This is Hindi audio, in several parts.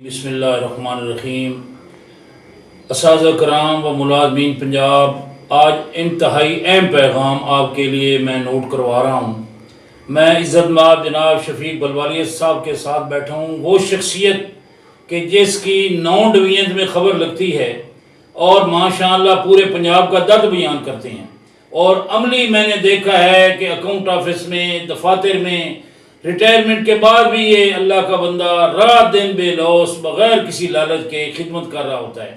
बिस्मिल्लाहिर्रहमानिर्रहीम। असातिज़ा कराम व मुलाज़मीन पंजाब, आज इंतहाई अहम पैगाम आपके लिए मैं नोट करवा रहा हूँ। मैं इज़्ज़तमाब जनाब शफीक बलवालिया साहब के साथ बैठा हूँ, वो शख्सियत कि जिसकी 9 डिवीज़न में ख़बर लगती है और माशाअल्लाह पूरे पंजाब का दर्द बयान करते हैं। और अमली मैंने देखा है कि अकाउंट ऑफिस में, दफातर में, रिटायरमेंट के बाद भी ये अल्लाह का बंदा रात दिन बेलौस बग़ैर किसी लालच के खिदमत कर रहा होता है।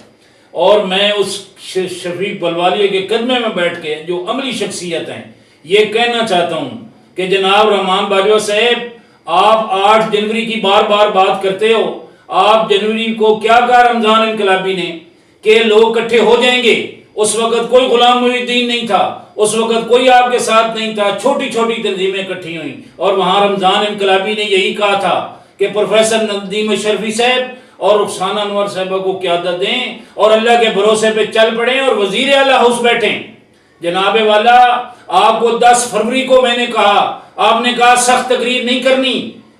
और मैं उस शफीक बलवालिया के कदमे में बैठ के जो अमली शख्सियत हैं ये कहना चाहता हूँ कि जनाब रहमान बाजवा साहब, आप 8 जनवरी की बार बार बात करते हो। आप जनवरी को क्या कहा रमज़ान इनकलाबी ने कि लोग इकट्ठे हो जाएंगे। उस वक़्त कोई गुलाम मुहिद्दीन नहीं था, उस वक़्त कोई आपके साथ नहीं था, छोटी छोटी तंजीमें इकट्ठी हुई और वहाँ रमज़ान इनकलाबी ने यही कहा था कि प्रोफेसर नदीम शर्फी साहब और रुखसाना अनवर साहबा को क़यादत दें और अल्लाह के भरोसे पे चल पड़ें और वज़ीर आला हाउस बैठें। जनाब वाला, आपको 10 फरवरी को मैंने कहा, आपने कहा सख्त तकरीर नहीं करनी,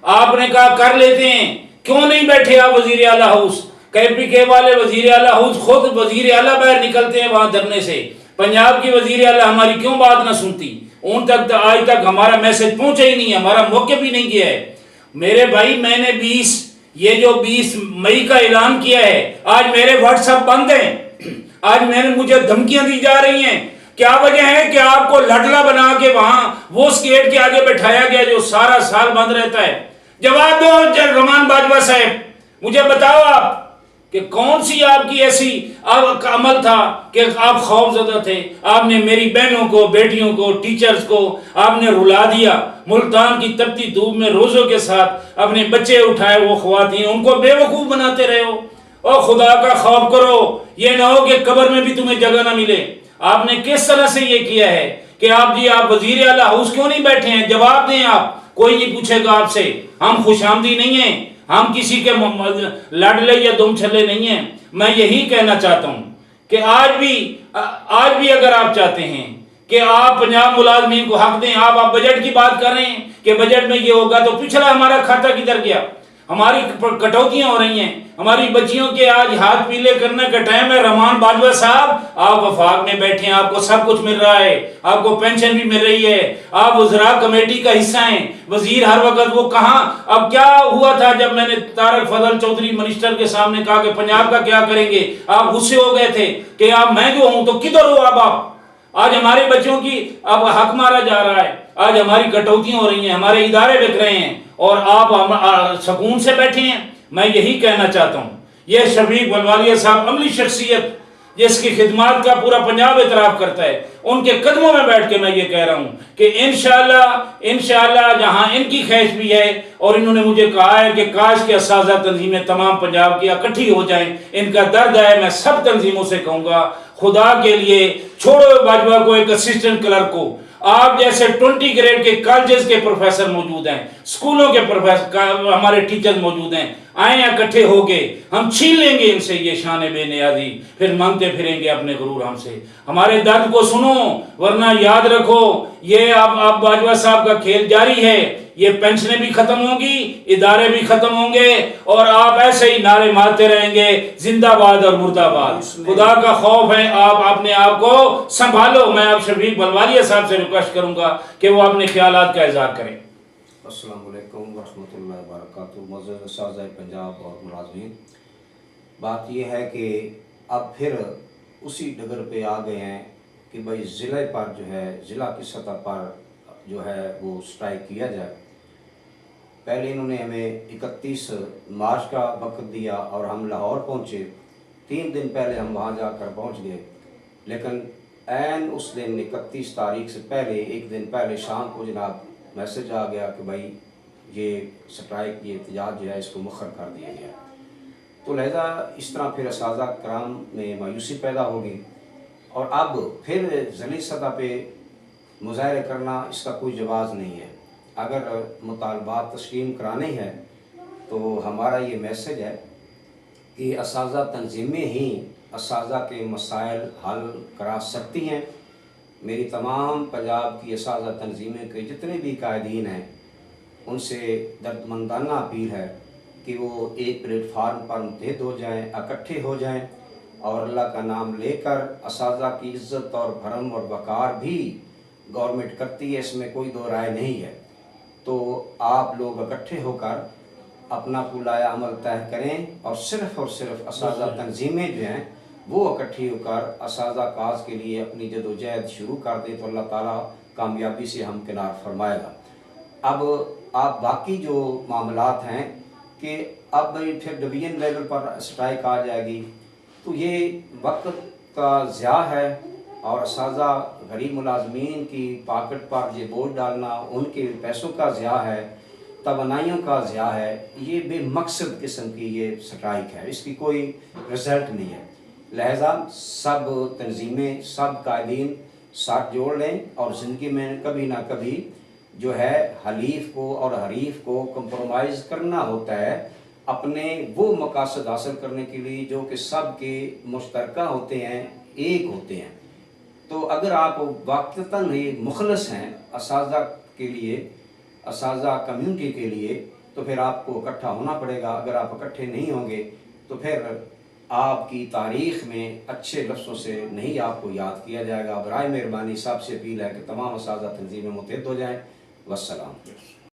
आपने कहा कर लेते हैं, क्यों नहीं बैठे आप वज़ीर आला हाउस? KPK वाले वज़ीर आला हाउस खुद वज़ीर आला बाहर निकलते हैं वहाँ धरने से। पंजाब की वज़ीर आला हमारी क्यों बात ना सुनती? उन तक तो आज तक हमारा मैसेज पहुँचा ही नहीं है, हमारा मौके भी नहीं किया है। मेरे भाई, मैंने 20 मई का ऐलान किया है, आज मेरे व्हाट्सएप बंद हैं। आज मुझे धमकियां दी जा रही हैं। क्या वजह है कि आपको लडला बना के वहां वो स्टेट के आगे बैठाया गया जो सारा साल बंद रहता है? जवाब दो रहमान बाजवा साहब, मुझे बताओ आप कि कौन सी आपकी ऐसी अमल था कि आप खौफजदा थे? आपने मेरी बहनों को, बेटियों को, टीचर्स को आपने रुला दिया। मुल्तान की तपती धूप में रोज़ों के साथ अपने बच्चे उठाए, वो ख्वातीन, उनको बेवकूफ़ बनाते रहे हो। और खुदा का खौफ करो, ये ना हो कि कब्र में भी तुम्हें जगह ना मिले। आपने किस तरह से ये किया है कि आप वज़ीर आला हाउस क्यों नहीं बैठे हैं? जवाब दें आप, कोई नहीं पूछेगा आपसे। हम खुशामदी नहीं हैं, हम किसी के लाडले या दुम छल्ले नहीं हैं। मैं यही कहना चाहता हूं कि आज भी अगर आप चाहते हैं कि आप पंजाब मुलाजमीन को हक दें, आप बजट की बात कर रहे हैं कि बजट में ये होगा, तो पिछला हमारा खाता किधर गया? हमारी कटौतियां हो रही हैं, हमारी बच्चियों के आज हाथ पीले करने का टाइम है। रहमान बाजवा साहब, आप वफाक में बैठे हैं, आपको सब कुछ मिल रहा है, आपको पेंशन भी मिल रही है, आप वज़रा कमेटी का हिस्सा हैं। वजीर हर वक्त वो कहाँ? अब क्या हुआ था जब मैंने तारक फजल चौधरी मिनिस्टर के सामने कहा कि पंजाब का क्या करेंगे? आप गुस्से हो गए थे कि आप मैं जो हूं तो किधर हो आप? आज हमारे बच्चों की अब हक मारा जा रहा है, आज हमारी कटौतियां हो रही हैं, हमारे इदारे बिक रहे हैं और आप सुकून से बैठे हैं। मैं यही कहना चाहता हूं, यह शफीक बलवालिया साहब अमली शख्सियत जिसकी खिदमत का पूरा पंजाब इतराफ़ करता है, उनके कदमों में बैठ के मैं ये कह रहा हूं कि इंशाअल्लाह जहां इनकी ख्वाहिश भी है और इन्होंने मुझे कहा है कि काश के असाज़ा तंजीमें तमाम पंजाब की इकट्ठी हो जाएं, इनका दर्द है। मैं सब तंजीमों से कहूँगा, खुदा के लिए छोड़ो बाजवा को, एक असिस्टेंट क्लर्क को। आप जैसे 20 ग्रेड के कॉलेजेस के प्रोफेसर मौजूद हैं, स्कूलों के प्रोफेसर, हमारे टीचर्स मौजूद हैं, आए इकट्ठे होके हम छीन लेंगे इनसे ये शान बेनियाजी, फिर मांगते फिरेंगे अपने गुरूर हमसे। हमारे दर्द को सुनो, वरना याद रखो ये आप बाजवा साहब का खेल जारी है। ये पेंशनें भी खत्म होंगी, इदारे भी खत्म होंगे और आप ऐसे ही नारे मारते रहेंगे, जिंदाबाद और मुर्दाबाद। खुदा का खौफ है, आप अपने आप को संभालो। मैं अब शफीक बलवालिया साहब से रिक्वेस्ट करूंगा कि वो अपने ख्यालात का इज़हार करें। अस्सलाम वालेकुम वरहमतुल्लाहि वबरकातुहू। मुअज़्ज़ज़ असातिज़ा पंजाब और मुलाज़मीन, बात यह है कि अब फिर उसी डगर पे आ गए हैं कि भाई ज़िले पर जो है, ज़िला की सतह पर जो है वो स्ट्राइक किया जाए। पहले इन्होंने हमें 31 मार्च का वक्त दिया और हम लाहौर पहुँचे। 3 दिन पहले हम वहाँ जाकर पहुँच गए, लेकिन ऐन उस दिन 31 तारीख से पहले, एक दिन पहले शाम को जनाब मैसेज आ गया कि भाई ये स्ट्राइक, ये एहतजाज जो है इसको मुखर कर दिया गया। तो लिहाजा इस तरह फिर असातिज़ा कराम में मायूसी पैदा होगी और अब फिर ज़िली सतह पे मुज़ाहरे करना, इसका कोई जवाज़ नहीं है। अगर मुतालबात तस्लीम कराने हैं तो हमारा ये मैसेज है कि असातिज़ा तंजीमें ही असातिज़ा के मसाइल हल करा सकती हैं। मेरी तमाम पंजाब की असातिज़ा तंजीमें के जितने भी कायदीन हैं उनसे दर्दमंदाना अपील है कि वो एक प्लेटफार्म पर मुतहद हो जाएं, इकट्ठे हो जाएं और अल्लाह का नाम लेकर असातिज़ा की इज़्ज़त और भरम और वक़ार भी गवर्नमेंट करती है, इसमें कोई दो राय नहीं है। तो आप लोग इकट्ठे होकर अपना पुलाया अमल तय करें और सिर्फ़ असातिज़ा तंजीमें जो हैं वो इकट्ठी होकर असातिज़ा काज के लिए अपनी जदोजहद शुरू कर दें तो अल्लाह ताला कामयाबी से हमकिनार फरमाएगा। अब आप बाकी जो मामलात हैं कि अब फिर डिवीज़न लेवल पर स्ट्राइक आ जाएगी, तो ये वक्त का ज़िया है और असातिज़ा गरीब मुलाजमीन की पॉकेट पर ये बोझ डालना उनके पैसों का ज़िया है, तवानाइयों का ज़िया है। ये बेमकसद किस्म की ये स्ट्राइक है, इसकी कोई रिज़ल्ट नहीं है। लिहाजा सब तंजीमें, सब कायदीन साथ जोड़ लें और ज़िंदगी में कभी ना कभी जो है हलीफ को और हरीफ को कंप्रोमाइज़ करना होता है अपने वो मकासद हासिल करने के लिए जो कि सब के मुश्तरका होते हैं, एक होते हैं। तो अगर आप वाक़तन ही मुखलस हैं असातिज़ा के लिए, असातिज़ा कम्युनिटी के लिए, तो फिर आपको इकट्ठा होना पड़ेगा। अगर आप इकट्ठे नहीं होंगे तो फिर आपकी तारीख़ में अच्छे लफ्ज़ों से नहीं आपको याद किया जाएगा। बराए मेहरबानी सबसे अपील है कि तमाम असातिज़ा तंजीमें मुतहद हो जाएँ। वस्सलाम।